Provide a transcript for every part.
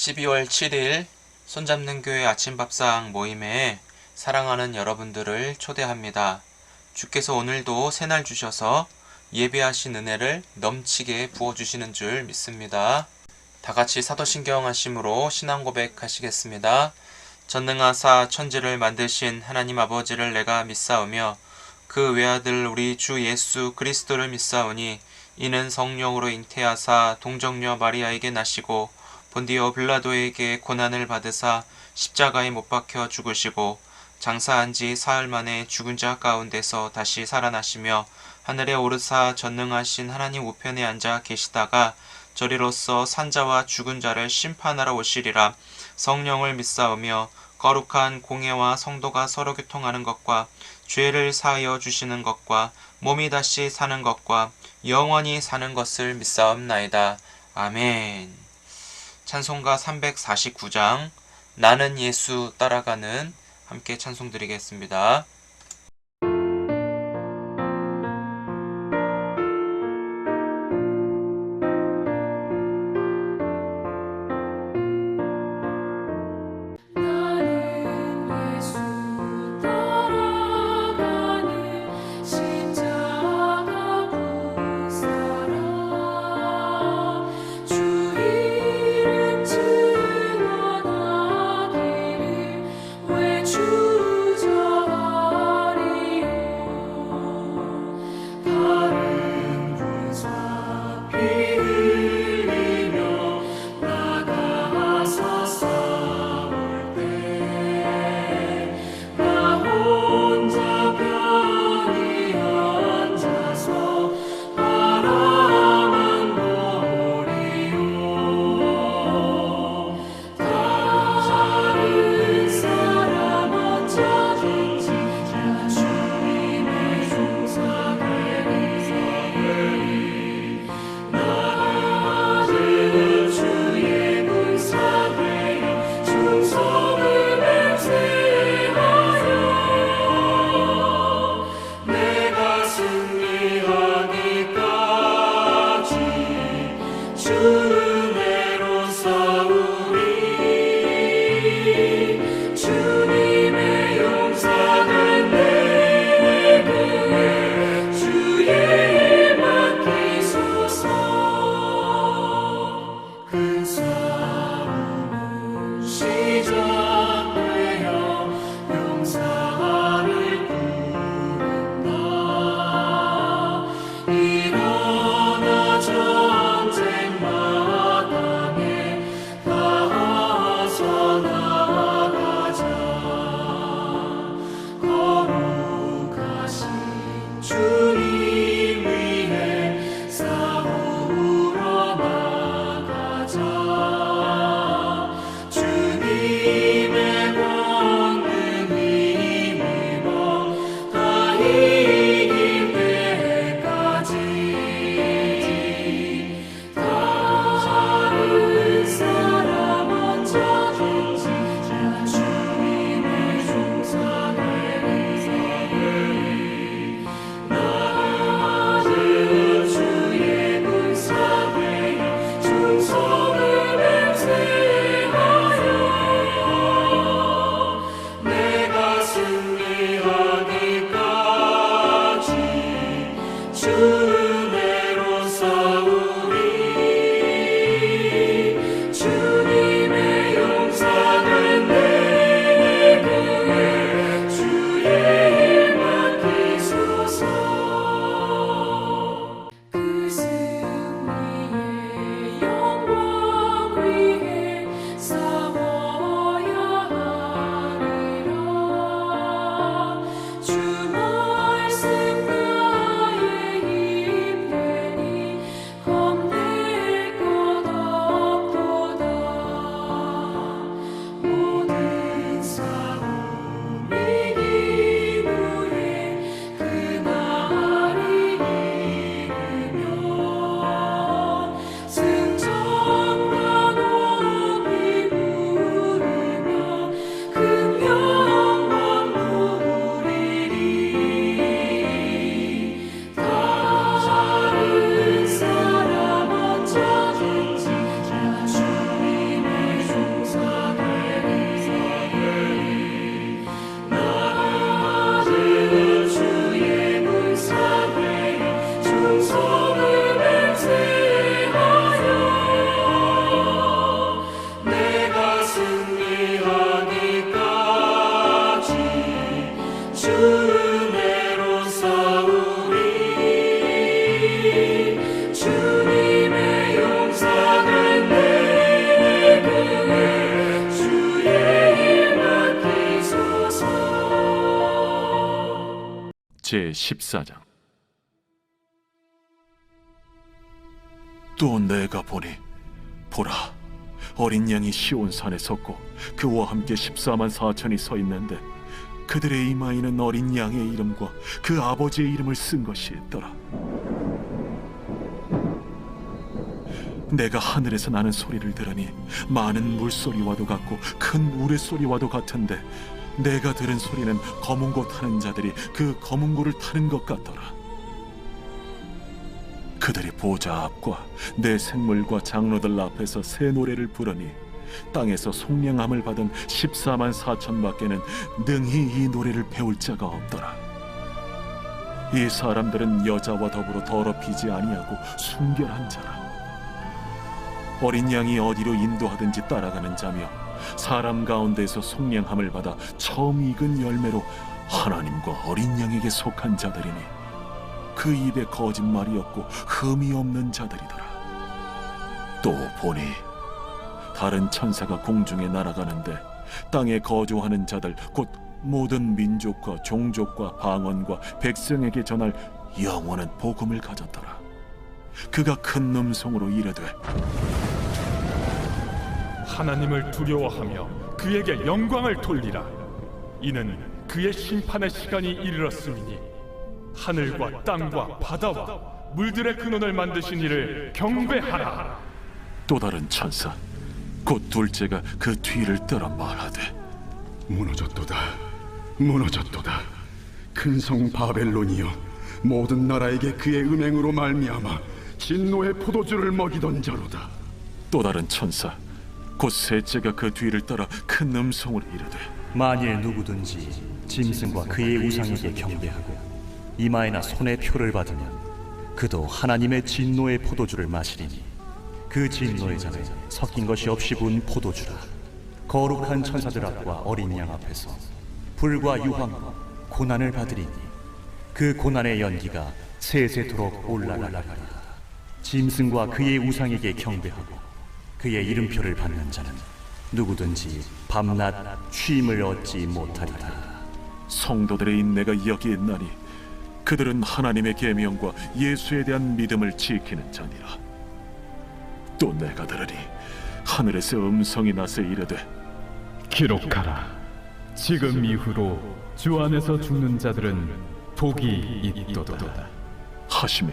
12월 7일 손잡는 교회 아침밥상 모임에 사랑하는 여러분들을 초대합니다. 주께서 오늘도 새날 주셔서 예배하신 은혜를 넘치게 부어주시는 줄 믿습니다. 다같이 사도신경 하심으로 신앙 고백하시겠습니다. 전능하사 천지를 만드신 하나님 아버지를 내가 믿사오며 그 외아들 우리 주 예수 그리스도를 믿사오니 이는 성령으로 잉태하사 동정녀 마리아에게 나시고 본디오 빌라도에게 고난을 받으사 십자가에 못 박혀 죽으시고 장사한 지 사흘 만에 죽은 자 가운데서 다시 살아나시며 하늘에 오르사 전능하신 하나님 우편에 앉아 계시다가 저리로서 산자와 죽은 자를 심판하러 오시리라. 성령을 믿사오며 거룩한 공예와 성도가 서로 교통하는 것과 죄를 사하여 주시는 것과 몸이 다시 사는 것과 영원히 사는 것을 믿사옵나이다. 아멘. 찬송가 349장 나는 예수 따라가는 함께 찬송 드리겠습니다. 주 제14장. 또 내가 보니 보라, 어린 양이 시온산에 섰고 그와 함께 14만 4천이 서 있는데 그들의 이마에는 어린 양의 이름과 그 아버지의 이름을 쓴 것이 있더라. 내가 하늘에서 나는 소리를 들으니 많은 물소리와도 같고 큰 우레소리와도 같은데 내가 들은 소리는 검은 고 타는 자들이 그 검은 고를 타는 것 같더라. 그들이 보좌 앞과 내 생물과 장로들 앞에서 새 노래를 부르니 땅에서 속량함을 받은 14만 4천 밖에는 능히 이 노래를 배울 자가 없더라. 이 사람들은 여자와 더불어 더럽히지 아니하고 순결한 자라. 어린 양이 어디로 인도하든지 따라가는 자며 사람 가운데서 속량함을 받아 처음 익은 열매로 하나님과 어린 양에게 속한 자들이니 그 입에 거짓말이 없고 흠이 없는 자들이더라. 또 보니 다른 천사가 공중에 날아가는데 땅에 거주하는 자들 곧 모든 민족과 종족과 방언과 백성에게 전할 영원한 복음을 가졌더라. 그가 큰 음성으로 이르되 하나님을 두려워하며 그에게 영광을 돌리라. 이는 그의 심판의 시간이 이르렀음이니 하늘과 땅과 바다와 물들의 근원을 만드신 이를 경배하라. 또 다른 천사 곧 둘째가 그 뒤를 따라 말하되 무너졌도다, 무너졌도다. 큰 성 바벨론이여, 모든 나라에게 그의 음행으로 말미암아 진노의 포도주를 먹이던 자로다. 또 다른 천사 곧 셋째가 그 뒤를 따라 큰 음성으로 이르되 만일 누구든지 짐승과 그의 우상에게 경배하고 이마에나 손에 표를 받으면 그도 하나님의 진노의 포도주를 마시리니 그 진노의 잔에 섞인 것이 없이 부은 포도주라. 거룩한 천사들 앞과 어린 양 앞에서 불과 유황과 고난을 받으리니 그 고난의 연기가 세세토록 올라가리라. 짐승과 그의 우상에게 경배하고 그의 이름표를 받는 자는 누구든지 밤낮 쉼을 얻지 못하리라. 성도들의 인내가 여기 있나니 그들은 하나님의 계명과 예수에 대한 믿음을 지키는 자니라. 또 내가 들으니 하늘에서 음성이 나서 이르되 기록하라. 지금 이후로 주 안에서 죽는 자들은 복이 있도다 하시매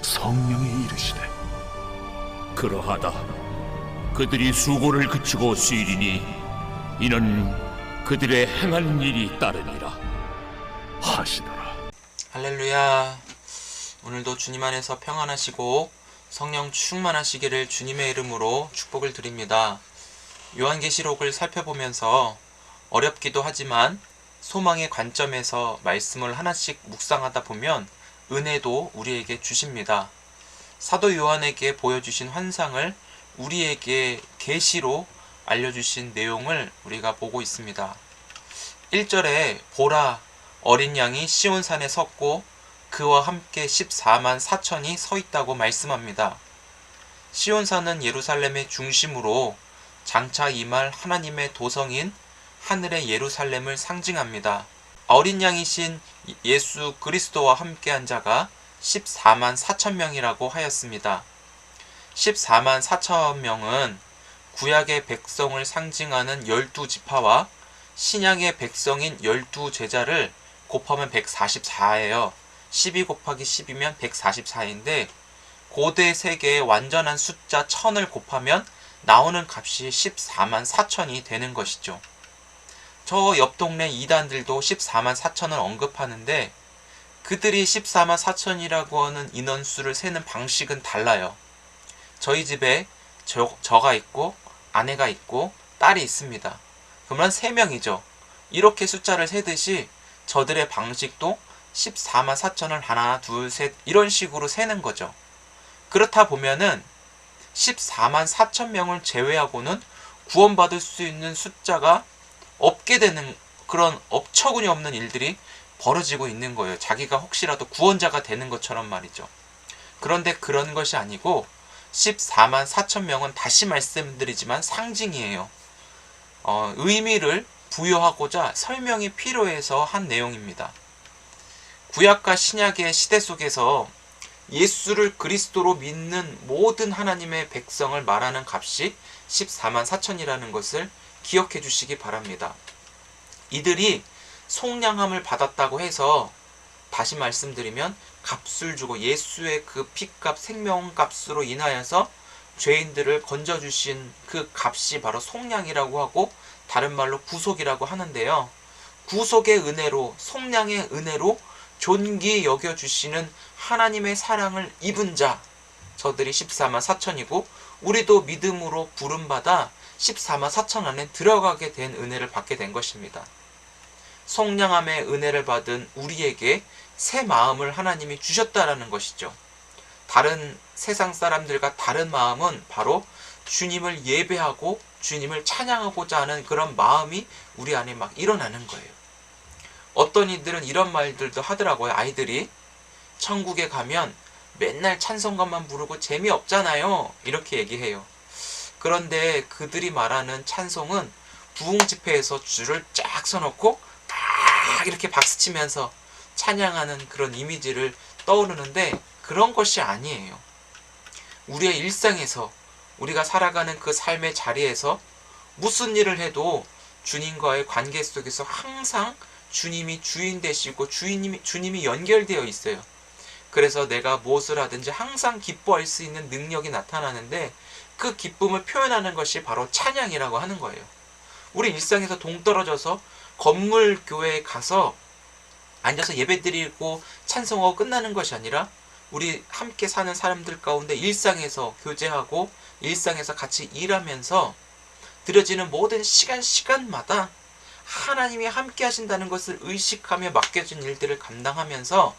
성령이 이르시되 그러하다. 그들이 수고를 그치고 쉬리니 이는 그들의 행한 일이 따르니라 하시더라. 할렐루야. 오늘도 주님 안에서 평안하시고 성령 충만하시기를 주님의 이름으로 축복을 드립니다. 요한계시록을 살펴보면서 어렵기도 하지만 소망의 관점에서 말씀을 하나씩 묵상하다 보면 은혜도 우리에게 주십니다. 사도 요한에게 보여주신 환상을 우리에게 계시로 알려주신 내용을 우리가 보고 있습니다. 1절에 보라, 어린 양이 시온산에 섰고 그와 함께 14만 4천이 서 있다고 말씀합니다. 시온산은 예루살렘의 중심으로 장차 임할 하나님의 도성인 하늘의 예루살렘을 상징합니다. 어린 양이신 예수 그리스도와 함께한 자가 14만 4천 명이라고 하였습니다. 14만 4천 명은 구약의 백성을 상징하는 12지파와 신약의 백성인 12제자를 곱하면 144예요. 12 곱하기 10이면 144인데 고대 세계의 완전한 숫자 1000을 곱하면 나오는 값이 14만 4천이 되는 것이죠. 저 옆 동네 이단들도 14만 4천을 언급하는데 그들이 14만 4천이라고 하는 인원수를 세는 방식은 달라요. 저희 집에 저가 있고 아내가 있고 딸이 있습니다. 그러면 3명이죠. 이렇게 숫자를 세듯이 저들의 방식도 14만 4천을 하나 둘 셋 이런 식으로 세는 거죠. 그렇다 보면은 14만 4천 명을 제외하고는 구원받을 수 있는 숫자가 없게 되는 그런 업처구니 없는 일들이 벌어지고 있는 거예요. 자기가 혹시라도 구원자가 되는 것처럼 말이죠. 그런데 그런 것이 아니고 14만 4천 명은 다시 말씀드리지만 상징이에요. 의미를 부여하고자 설명이 필요해서 한 내용입니다. 구약과 신약의 시대 속에서 예수를 그리스도로 믿는 모든 하나님의 백성을 말하는 값이 14만 4천이라는 것을 기억해 주시기 바랍니다. 이들이 속량함을 받았다고 해서 다시 말씀드리면 값을 주고 예수의 그 피값 생명값으로 인하여서 죄인들을 건져주신 그 값이 바로 속량이라고 하고 다른 말로 구속이라고 하는데요. 구속의 은혜로 속량의 은혜로 존귀 여겨주시는 하나님의 사랑을 입은 자 저들이 14만 4천이고 우리도 믿음으로 부름받아 14만 4천 안에 들어가게 된 은혜를 받게 된 것입니다. 속량함의 은혜를 받은 우리에게 새 마음을 하나님이 주셨다라는 것이죠. 다른 세상 사람들과 다른 마음은 바로 주님을 예배하고 주님을 찬양하고자 하는 그런 마음이 우리 안에 막 일어나는 거예요. 어떤 이들은 이런 말들도 하더라고요. 아이들이 천국에 가면 맨날 찬송가만 부르고 재미없잖아요. 이렇게 얘기해요. 그런데 그들이 말하는 찬송은 부흥집회에서 줄을 쫙 서놓고 막 이렇게 박수치면서 찬양하는 그런 이미지를 떠오르는데 그런 것이 아니에요. 우리의 일상에서 우리가 살아가는 그 삶의 자리에서 무슨 일을 해도 주님과의 관계 속에서 항상 주님이 주인 되시고 주님이 연결되어 있어요. 그래서 내가 무엇을 하든지 항상 기뻐할 수 있는 능력이 나타나는데 그 기쁨을 표현하는 것이 바로 찬양이라고 하는 거예요. 우리 일상에서 동떨어져서 건물 교회에 가서 앉아서 예배드리고 찬송하고 끝나는 것이 아니라 우리 함께 사는 사람들 가운데 일상에서 교제하고 일상에서 같이 일하면서 드려지는 모든 시간마다 하나님이 함께 하신다는 것을 의식하며 맡겨진 일들을 감당하면서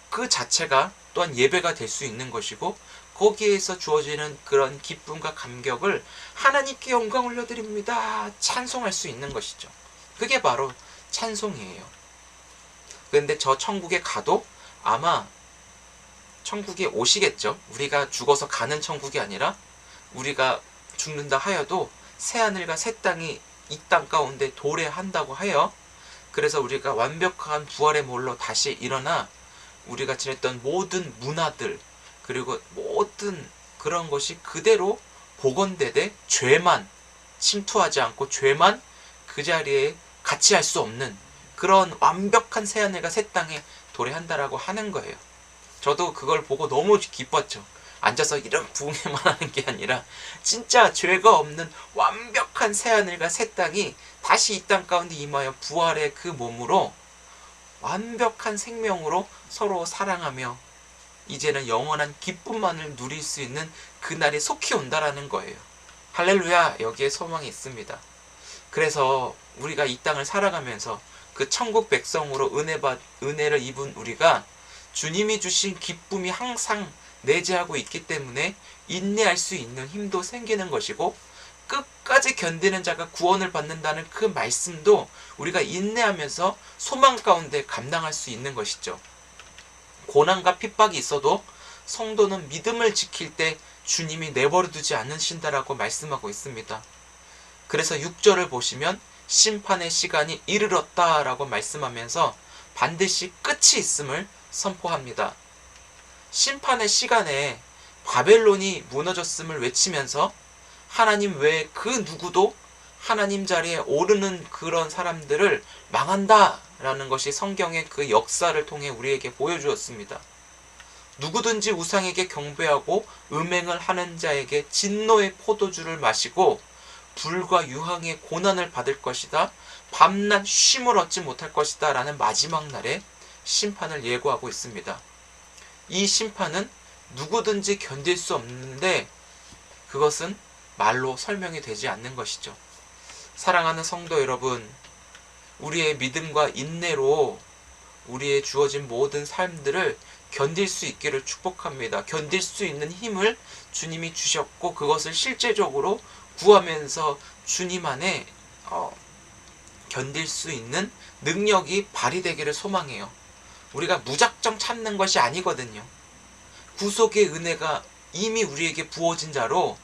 그 자체가 또한 예배가 될 수 있는 것이고 거기에서 주어지는 그런 기쁨과 감격을 하나님께 영광 올려드립니다. 찬송할 수 있는 것이죠. 그게 바로 찬송이에요. 그런데 저 천국에 가도 아마 천국에 오시겠죠. 우리가 죽어서 가는 천국이 아니라 우리가 죽는다 하여도 새하늘과 새 땅이 이 땅 가운데 도래한다고 하여 그래서 우리가 완벽한 부활의 몰로 다시 일어나 우리가 지냈던 모든 문화들 그리고 모든 그런 것이 그대로 복원되되 죄만 침투하지 않고 죄만 그 자리에 같이 할 수 없는 그런 완벽한 새하늘과 새 땅에 도래한다라고 하는 거예요. 저도 그걸 보고 너무 기뻤죠. 앉아서 이런 부흥회만 하는 게 아니라 진짜 죄가 없는 완벽한 새하늘과 새 땅이 다시 이 땅 가운데 임하여 부활의 그 몸으로 완벽한 생명으로 서로 사랑하며 이제는 영원한 기쁨만을 누릴 수 있는 그날이 속히 온다라는 거예요. 할렐루야, 여기에 소망이 있습니다. 그래서 우리가 이 땅을 살아가면서 그 천국 백성으로 은혜를 입은 우리가 주님이 주신 기쁨이 항상 내재하고 있기 때문에 인내할 수 있는 힘도 생기는 것이고 끝까지 견디는 자가 구원을 받는다는 그 말씀도 우리가 인내하면서 소망 가운데 감당할 수 있는 것이죠. 고난과 핍박이 있어도 성도는 믿음을 지킬 때 주님이 내버려 두지 않으신다라고 말씀하고 있습니다. 그래서 6절을 보시면 심판의 시간이 이르렀다라고 말씀하면서 반드시 끝이 있음을 선포합니다. 심판의 시간에 바벨론이 무너졌음을 외치면서 하나님 외에 그 누구도 하나님 자리에 오르는 그런 사람들을 망한다라는 것이 성경의 그 역사를 통해 우리에게 보여주었습니다. 누구든지 우상에게 경배하고 음행을 하는 자에게 진노의 포도주를 마시고 불과 유황의 고난을 받을 것이다. 밤낮 쉼을 얻지 못할 것이다. 라는 마지막 날에 심판을 예고하고 있습니다. 이 심판은 누구든지 견딜 수 없는데 그것은 말로 설명이 되지 않는 것이죠. 사랑하는 성도 여러분, 우리의 믿음과 인내로 우리의 주어진 모든 삶들을 견딜 수 있기를 축복합니다. 견딜 수 있는 힘을 주님이 주셨고 그것을 실제적으로 구하면서 주님 안에 견딜 수 있는 능력이 발휘되기를 소망해요. 우리가 무작정 참는 것이 아니거든요. 구속의 은혜가 이미 우리에게 부어진 자로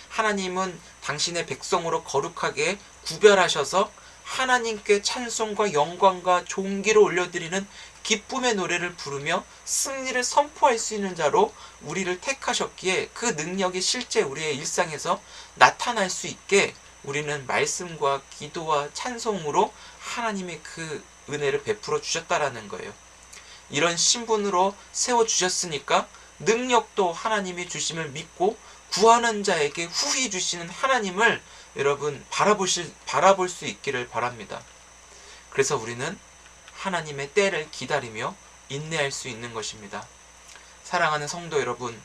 하나님은 당신의 백성으로 거룩하게 구별하셔서 하나님께 찬송과 영광과 존귀를 올려드리는 기쁨의 노래를 부르며 승리를 선포할 수 있는 자로 우리를 택하셨기에 그 능력이 실제 우리의 일상에서 나타날 수 있게 우리는 말씀과 기도와 찬송으로 하나님의 그 은혜를 베풀어 주셨다라는 거예요. 이런 신분으로 세워주셨으니까 능력도 하나님이 주심을 믿고 구하는 자에게 후히 주시는 하나님을 여러분 바라볼 수 있기를 바랍니다. 그래서 우리는 하나님의 때를 기다리며 인내할 수 있는 것입니다. 사랑하는 성도 여러분,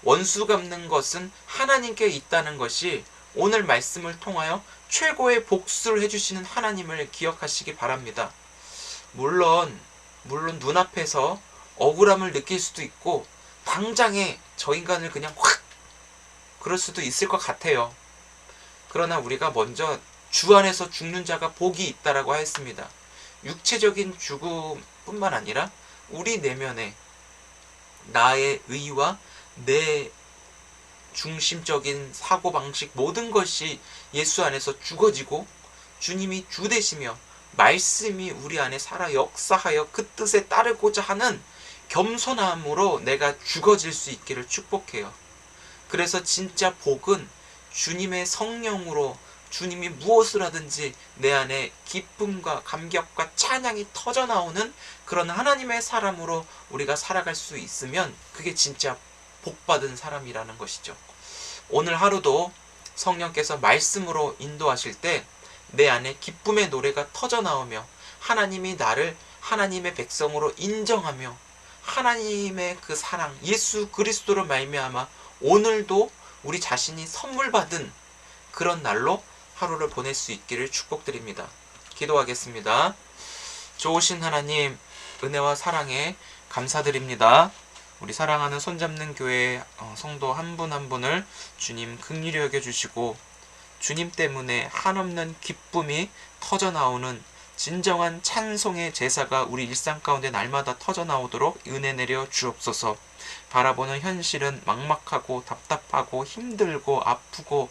원수 갚는 것은 하나님께 있다는 것이 오늘 말씀을 통하여 최고의 복수를 해주시는 하나님을 기억하시기 바랍니다. 물론 눈앞에서 억울함을 느낄 수도 있고 당장에 저 인간을 그냥 확 그럴 수도 있을 것 같아요. 그러나 우리가 먼저 주 안에서 죽는 자가 복이 있다라고 하였습니다. 육체적인 죽음뿐만 아니라 우리 내면에 나의 의와 내 중심적인 사고방식 모든 것이 예수 안에서 죽어지고 주님이 주 되시며 말씀이 우리 안에 살아 역사하여 그 뜻에 따르고자 하는 겸손함으로 내가 죽어질 수 있기를 축복해요. 그래서 진짜 복은 주님의 성령으로 주님이 무엇을 하든지 내 안에 기쁨과 감격과 찬양이 터져나오는 그런 하나님의 사람으로 우리가 살아갈 수 있으면 그게 진짜 복받은 사람이라는 것이죠. 오늘 하루도 성령께서 말씀으로 인도하실 때 내 안에 기쁨의 노래가 터져나오며 하나님이 나를 하나님의 백성으로 인정하며 하나님의 그 사랑 예수 그리스도로 말미암아 오늘도 우리 자신이 선물 받은 그런 날로 하루를 보낼 수 있기를 축복드립니다. 기도하겠습니다. 좋으신 하나님, 은혜와 사랑에 감사드립니다. 우리 사랑하는 손잡는 교회 성도 한 분 한 분을 주님 긍휼히 여겨주시고 주님 때문에 한없는 기쁨이 터져나오는 진정한 찬송의 제사가 우리 일상 가운데 날마다 터져나오도록 은혜 내려 주옵소서. 바라보는 현실은 막막하고 답답하고 힘들고 아프고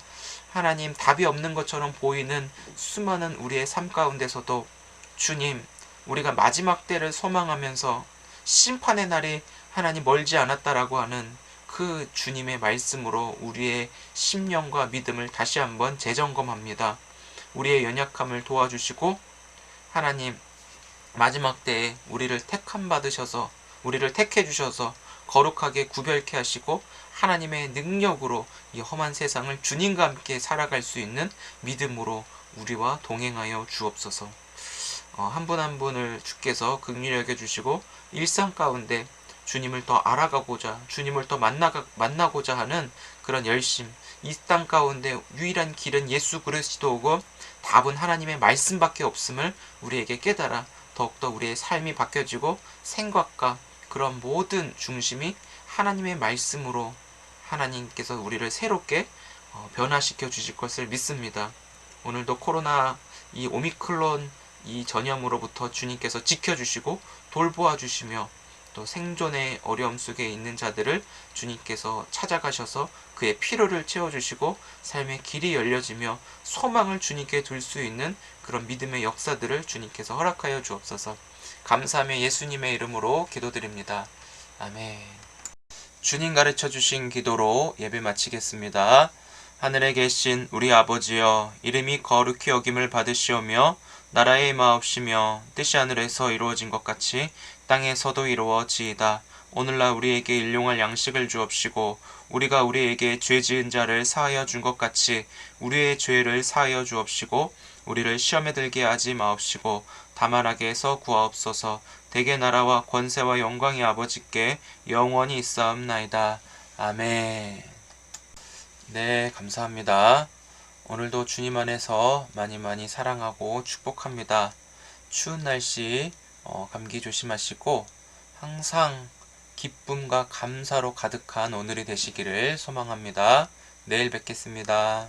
하나님 답이 없는 것처럼 보이는 수많은 우리의 삶 가운데서도 주님, 우리가 마지막 때를 소망하면서 심판의 날이 하나님 멀지 않았다라고 하는 그 주님의 말씀으로 우리의 심령과 믿음을 다시 한번 재점검합니다. 우리의 연약함을 도와주시고 하나님 마지막 때에 우리를 우리를 택해 주셔서 거룩하게 구별케 하시고 하나님의 능력으로 이 험한 세상을 주님과 함께 살아갈 수 있는 믿음으로 우리와 동행하여 주옵소서. 한 분 한 분을 주께서 긍휼히 여겨주시고 일상 가운데 주님을 더 알아가고자 주님을 더 만나고자 하는 그런 열심, 이 땅 가운데 유일한 길은 예수 그리스도고 답은 하나님의 말씀밖에 없음을 우리에게 깨달아 더욱더 우리의 삶이 바뀌어지고 생각과 그런 모든 중심이 하나님의 말씀으로 하나님께서 우리를 새롭게 변화시켜 주실 것을 믿습니다. 오늘도 코로나 이 오미크론 이 전염으로부터 주님께서 지켜주시고 돌보아 주시며 또 생존의 어려움 속에 있는 자들을 주님께서 찾아가셔서 그의 필요를 채워주시고 삶의 길이 열려지며 소망을 주님께 둘 수 있는 그런 믿음의 역사들을 주님께서 허락하여 주옵소서. 감사하며 예수님의 이름으로 기도드립니다. 아멘. 주님 가르쳐 주신 기도로 예배 마치겠습니다. 하늘에 계신 우리 아버지여, 이름이 거룩히 여김을 받으시오며 나라의 마옵시며 뜻이 하늘에서 이루어진 것 같이 땅에서도 이루어지이다. 오늘날 우리에게 일용할 양식을 주옵시고 우리가 우리에게 죄 지은 자를 사하여 준 것 같이 우리의 죄를 사하여 주옵시고 우리를 시험에 들게 하지 마옵시고 다만 악에서 구하옵소서. 대개 나라와 권세와 영광이 아버지께 영원히 있사옵나이다. 아멘. 네, 감사합니다. 오늘도 주님 안에서 많이 사랑하고 축복합니다. 추운 날씨 감기 조심하시고 항상 기쁨과 감사로 가득한 오늘이 되시기를 소망합니다. 내일 뵙겠습니다.